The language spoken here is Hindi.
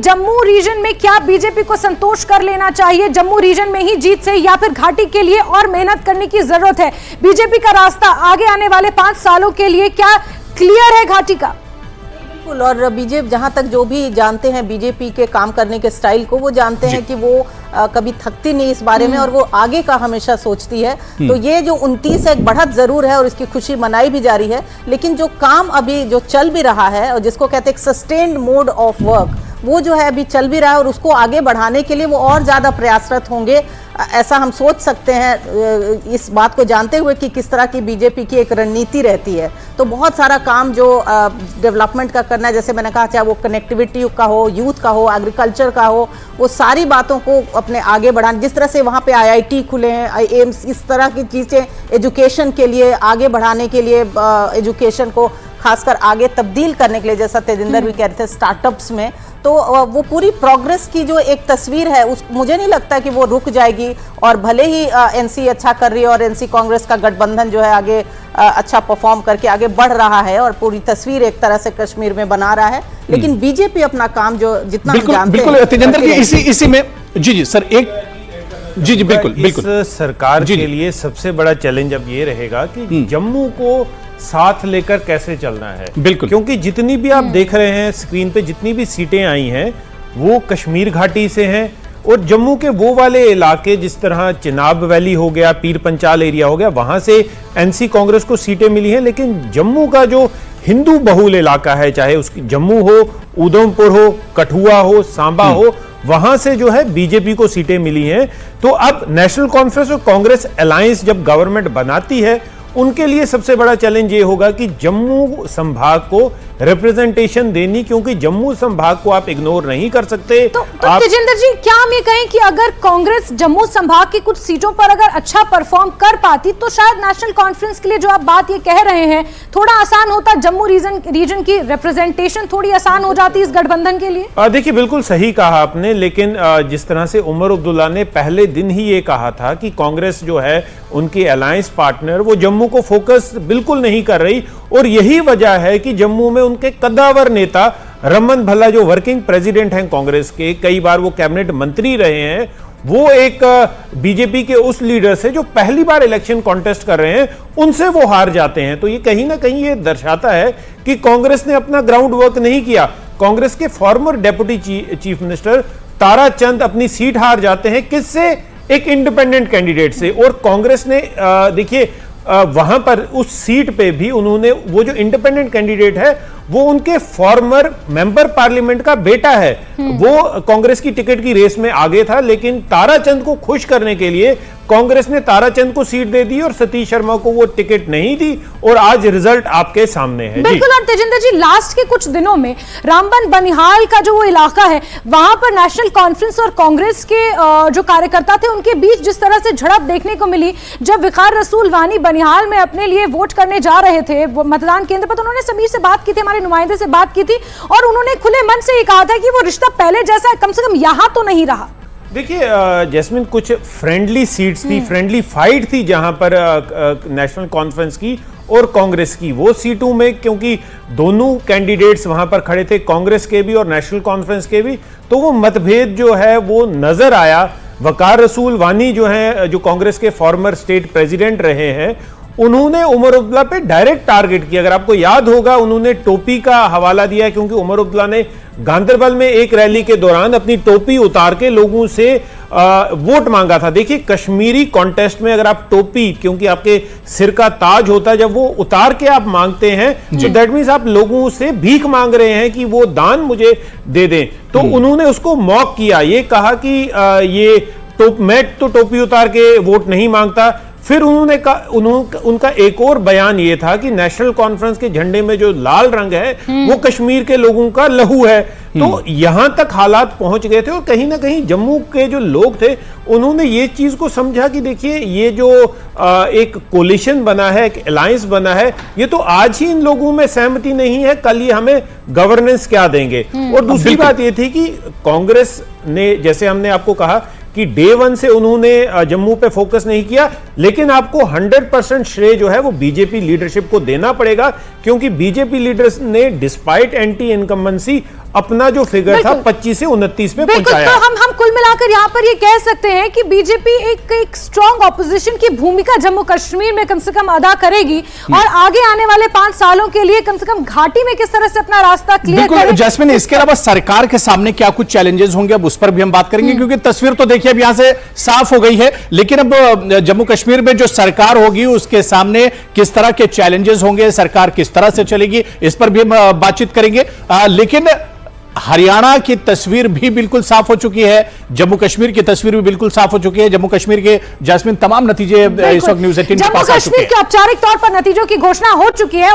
जम्मू रीजन में क्या बीजेपी को संतोष कर लेना चाहिए, जम्मू रीजन में ही जीत से, या फिर घाटी के लिए और मेहनत करने की जरूरत है? बीजेपी का रास्ता आगे आने वाले 5 सालों के लिए क्या क्लियर है घाटी का? बिल्कुल, और बीजेपी जहां तक जो भी जानते हैं बीजेपी के काम करने के स्टाइल को, वो जानते हैं कि वो कभी थकती नहीं इस बारे में और वो आगे का हमेशा सोचती है। तो ये जो 29 है एक बढ़त जरूर है और इसकी खुशी मनाई भी जा रही है, लेकिन जो काम अभी जो चल भी रहा है और जिसको कहते हैं सस्टेन्ड मोड ऑफ वर्क, वो जो है अभी चल भी रहा है और उसको आगे बढ़ाने के लिए वो और ज़्यादा प्रयासरत होंगे, ऐसा हम सोच सकते हैं इस बात को जानते हुए कि किस तरह की बीजेपी की एक रणनीति रहती है। तो बहुत सारा काम जो डेवलपमेंट का करना है, जैसे मैंने कहा, चाहे वो कनेक्टिविटी का हो, यूथ का हो, एग्रीकल्चर का हो, वो सारी बातों को अपने आगे बढ़ाना। जिस तरह से वहाँ पे IIT खुले हैं, एम्स, इस तरह की चीज़ें एजुकेशन के लिए आगे बढ़ाने के लिए, एजुकेशन को खासकर आगे तब्दील करने के लिए, जैसा तेजिंदर भी कह रहे थे, स्टार्टअप्स में, तो वो पूरी प्रोग्रेस की जो एक तस्वीर है उस मुझे नहीं लगता कि वो रुक जाएगी। और भले ही NC अच्छा कर रही है और NC कांग्रेस का गठबंधन जो है आगे अच्छा परफॉर्म करके आगे बढ़ रहा है और पूरी तस्वीर एक तरह से कश्मीर में बना रहा है, लेकिन बीजेपी अपना काम जो जितना हम जानते हैं। बिल्कुल तेजिंदर जी, इसी में जी सर एक जी बिल्कुल इस सरकार के लिए सबसे बड़ा चैलेंज अब ये रहेगा कि जम्मू को साथ लेकर कैसे चलना है। बिल्कुल, क्योंकि जितनी भी आप देख रहे हैं स्क्रीन पे, जितनी भी सीटें आई हैं वो कश्मीर घाटी से हैं और जम्मू के वो वाले इलाके जिस तरह चिनाब वैली हो गया, पीर पंचाल एरिया हो गया, वहां से NC कांग्रेस को सीटें मिली हैं। लेकिन जम्मू का जो हिंदू बहुल इलाका है, चाहे उसकी जम्मू हो, उधमपुर हो, कठुआ हो, सांबा हो, वहां से जो है बीजेपी को सीटें मिली हैं। तो अब नेशनल कॉन्फ्रेंस और कांग्रेस अलायंस जब गवर्नमेंट बनाती है, उनके लिए सबसे बड़ा चैलेंज ये होगा कि जम्मू संभाग को रिप्रेजेंटेशन देनी, क्योंकि जम्मू संभाग को आप इग्नोर नहीं कर सकते। तो तेजिंदर जी, क्या हम ये कहें कि अगर कांग्रेस जम्मू संभाग की कुछ सीटों पर अगर अच्छा परफॉर्म कर पाती तो शायद नेशनल कॉन्फ्रेंस के लिए जो आप बात ये कह रहे हैं थोड़ा आसान होता, जम्मू रीजन की रिप्रेजेंटेशन थोड़ी आसान हो जाती इस गठबंधन के लिए? देखिए, बिल्कुल सही कहा आपने, लेकिन जिस तरह से उमर अब्दुल्ला ने पहले दिन ही ये कहा था कि कांग्रेस जो है उनकी अलायंस पार्टनर वो जम्मू को फोकस बिल्कुल नहीं कर रही, और यही वजह है कि जम्मू में उनके कद्दावर नेता रमन भल्ला जो वर्किंग प्रेसिडेंट हैं कांग्रेस के, कई बार वो कैबिनेट मंत्री रहे हैं, वो एक बीजेपी के उस लीडर से जो पहली बार इलेक्शन कॉन्टेस्ट कर रहे हैं उनसे वो हार जाते हैं। तो ये कहीं ना कहीं ये दर्शाता है कि कांग्रेस ने अपना ग्राउंड वर्क नहीं किया। कांग्रेस के farmer deputy chief minister Tara Chand अपनी सीट हार जाते हैं, किससे? एक इंडिपेंडेंट कैंडिडेट से। और कांग्रेस ने देखिए वहां पर उस सीट पे भी उन्होंने, वो जो इंडिपेंडेंट कैंडिडेट है वो उनके फॉर्मर मेंबर पार्लियामेंट का बेटा है, वो कांग्रेस की टिकट की रेस में आगे था, लेकिन ताराचंद को खुश करने के लिए कांग्रेस ने ताराचंद को सीट दे दी और सतीश शर्मा को वो टिकट नहीं दी, और आज रिजल्ट आपके सामने है। बिल्कुल। और तेजिंदर जी, लास्ट के कुछ दिनों में रामबन बनिहाल का जो वो इलाका है वहां पर नेशनल कॉन्फ्रेंस और कांग्रेस के जो कार्यकर्ता थे उनके बीच जिस तरह से झड़प देखने को मिली, जब वकार रसूल वानी बनिहाल में अपने लिए वोट करने जा रहे थे वो मतदान केंद्र पर, तो उन्होंने समीर से बात की थी, हमारे नुमाइंदे से बात की थी, और उन्होंने खुले मन से ये कहा था कि वो रिश्ता पहले जैसा कम से कम यहां तो नहीं रहा। देखिए जैस्मिन, कुछ फ्रेंडली सीट्स थी, फ्रेंडली फाइट थी जहां पर नेशनल कॉन्फ्रेंस की और कांग्रेस की, वो सीटों में क्योंकि दोनों कैंडिडेट्स वहां पर खड़े थे, कांग्रेस के भी और नेशनल कॉन्फ्रेंस के भी, तो वो मतभेद जो है वो नजर आया। वकार रसूल वानी जो है, जो कांग्रेस के फॉर्मर स्टेट प्रेसिडेंट रहे हैं, उन्होंने उमर अब्दुल्ला पे डायरेक्ट टारगेट किया। अगर आपको याद होगा, उन्होंने टोपी का हवाला दिया है, क्योंकि उमर अब्दुल्ला ने गांदरबल में एक रैली के दौरान अपनी टोपी उतार के लोगों से वोट मांगा था। देखिए, कश्मीरी कॉन्टेस्ट में अगर आप टोपी, क्योंकि आपके सिर का ताज होता है, जब वो उतार के आप मांगते हैं तो दैट मींस आप लोगों से भीख मांग रहे हैं कि वो दान मुझे दे दें। तो उन्होंने उसको मॉक किया, ये कहा कि मैं तो टोपी उतार के वोट नहीं मांगता। फिर उनका एक और बयान ये था कि नेशनल कॉन्फ्रेंस के झंडे में जो लाल रंग है वो कश्मीर के लोगों का लहू है। तो यहां तक हालात पहुंच गए थे, और कहीं ना कहीं जम्मू के जो लोग थे उन्होंने ये चीज को समझा कि देखिए, ये जो एक कोलिशन बना है, एक अलायंस बना है, ये तो आज ही इन लोगों में सहमति नहीं है, कल ये हमें गवर्नेंस क्या देंगे। और दूसरी बात ये थी कि कांग्रेस ने, जैसे हमने आपको कहा कि डे 1 से उन्होंने जम्मू पे फोकस नहीं किया, लेकिन आपको 100% श्रेय जो है वो बीजेपी लीडरशिप को देना पड़ेगा, क्योंकि बीजेपी लीडर्स ने डिस्पाइट एंटी इनकम्बेंसी अपना जो फिगर था बिल्कुल। 25 से 29 में बिल्कुल, पहुंचाया। तो हम कुल मिलाकर यहाँ पर ये कह सकते हैं कि बीजेपी एक स्ट्रॉन्ग ऑपोजिशन की भूमिका जम्मू कश्मीर में कम से कम अदा करेगी और आगे आने वाले 5 सालों के लिए कम से कम घाटी में किस तरह से अपना रास्ता क्लियर बिल्कुल करेगी। जैस्मिन, इसके अलावा सरकार के सामने क्या कुछ चैलेंजेस होंगे, अब उस पर भी हम बात करेंगे, क्योंकि तस्वीर तो देखिए अब यहां से साफ हो गई है, लेकिन अब जम्मू कश्मीर में जो सरकार होगी उसके सामने किस तरह के चैलेंजेस होंगे, सरकार किस तरह से चलेगी, इस पर भी हम बातचीत करेंगे। लेकिन हरियाणा की तस्वीर भी बिल्कुल साफ हो चुकी है, जम्मू कश्मीर की तस्वीर भी बिल्कुल साफ हो चुकी है। जम्मू कश्मीर के जैस्मिन तमाम नतीजे इस वक्त न्यूज़ 18 के जम्मू पास आ चुके कश्मीर हैं। के औपचारिक तौर पर नतीजों की घोषणा हो चुकी है।